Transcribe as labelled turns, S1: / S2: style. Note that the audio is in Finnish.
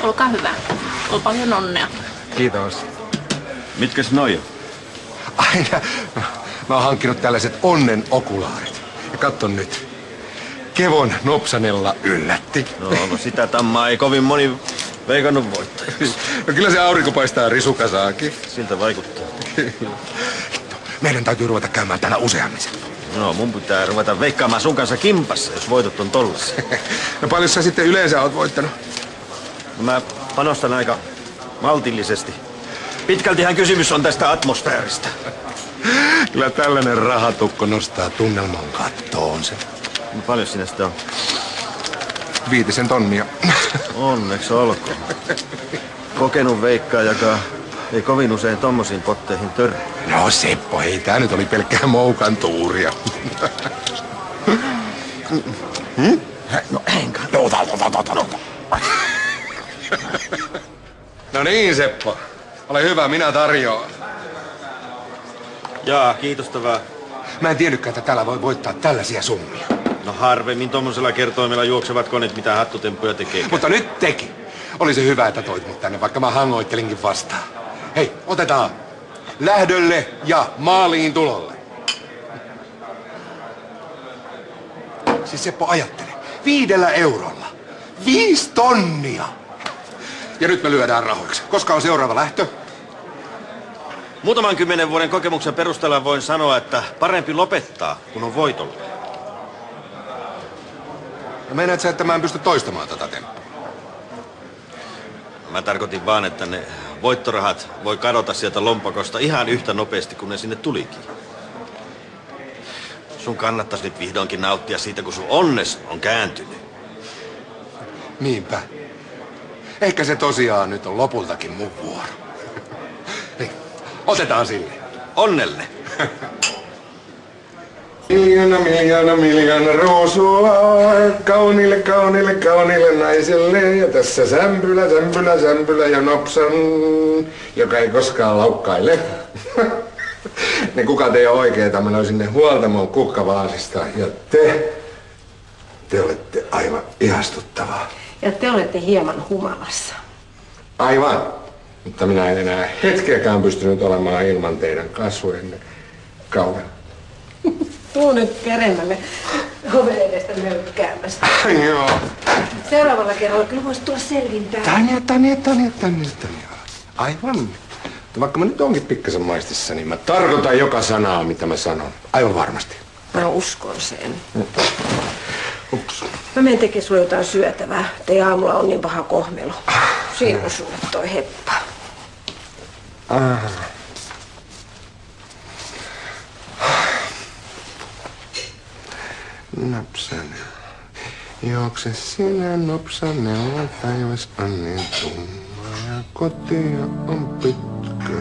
S1: Olkaa hyvä. On paljon onnea.
S2: Kiitos.
S3: Mitkäs noi on?
S2: Aina. Mä oon hankkinut tällaiset onnen okulaarit. Ja katso nyt. Kevon Nopsanella yllätti.
S3: No sitä tammaa ei kovin moni veikannut voittajaksi.
S2: No kyllä se aurinko paistaa risukasaakin.
S3: Siltä vaikuttaa.
S2: Meidän täytyy ruveta käymään täällä useammin.
S3: No mun pitää ruveta veikkaamaan sun kanssa kimpassa, jos voitot on tollassa.
S2: No paljon sä sitten yleensä oot voittanut?
S3: No mä panostan aika maltillisesti. Pitkältihän kysymys on tästä atmosfääristä.
S2: Kyllä tällainen rahatukko nostaa tunnelman kattoon se.
S3: No paljon sinä sitä on?
S2: 5 tonnia.
S3: Onneksi olkoon. Kokenut veikkaa, joka ei kovin usein tommosiin potteihin törmää.
S2: No Seppo, ei tää nyt oli pelkkää moukan tuuria.
S3: No enkä.
S2: No niin Seppo, ole hyvä, minä tarjoan.
S3: Jaa, kiitosta vaan.
S2: Mä en tiennytkään, että täällä voi voittaa tällaisia summia.
S3: No harvemmin tommosella kertoimella juoksevat koneet, mitä hattutemppuja tekee.
S2: Mutta nyt teki. Oli se hyvä, että toit mut tänne, vaikka mä hangoittelinkin vastaan. Hei, otetaan. Lähdölle ja maaliin tulolle. Siis Seppo, ajattele. 5 eurolla. 5 tonnia. Ja nyt me lyödään rahoiksi. Koska on seuraava lähtö?
S3: Muutaman 10 vuoden kokemuksen perusteella voin sanoa, että parempi lopettaa, kun on voitolla.
S2: No meinaat sä, että mä en pysty toistamaan tätä temppua?
S3: Mä tarkoitin vaan, että ne voittorahat voi kadota sieltä lompakosta ihan yhtä nopeasti, kun ne sinne tulikin. Sun kannattaisi nyt vihdoinkin nauttia siitä, kun sun onnes on kääntynyt.
S2: Niinpä. Ehkä se tosiaan nyt on lopultakin mun vuoro. Hei, otetaan sille.
S3: Onnelle!
S2: Miljoona ruusua kauniille naiselle. Ja tässä sämpylä ja Nopsan, joka ei koskaan laukkaile. Ne kukat ei ole oikeeta, mä löysin ne huoltamon kukkavaasista. Ja te olette aivan ihastuttavaa.
S4: Ja te olette hieman humalassa.
S2: Aivan. Mutta minä en enää hetkeäkään pystynyt olemaan ilman teidän kasvojenne kauden.
S4: Tuu nyt peremmälle oven edestä nöykkäämästä.
S2: Joo.
S4: Seuraavalla kerralla kyllä voisi tulla selvintää.
S2: Tänne. Aivan. Mutta vaikka mä nyt onkin pikkasen maistissa, niin mä tarkoitan joka sanaa, mitä mä sanon. Aivan varmasti.
S4: Mä uskon sen.
S2: Ups.
S4: Mä menen tekemään sulle jotain syötävää. Teidän aamulla on niin paha kohmelu. Siinä on sulle toi heppa.
S2: Nopsanella. Juokse sinä Nopsanella, taivas on niin tumma ja kotia on pitkä.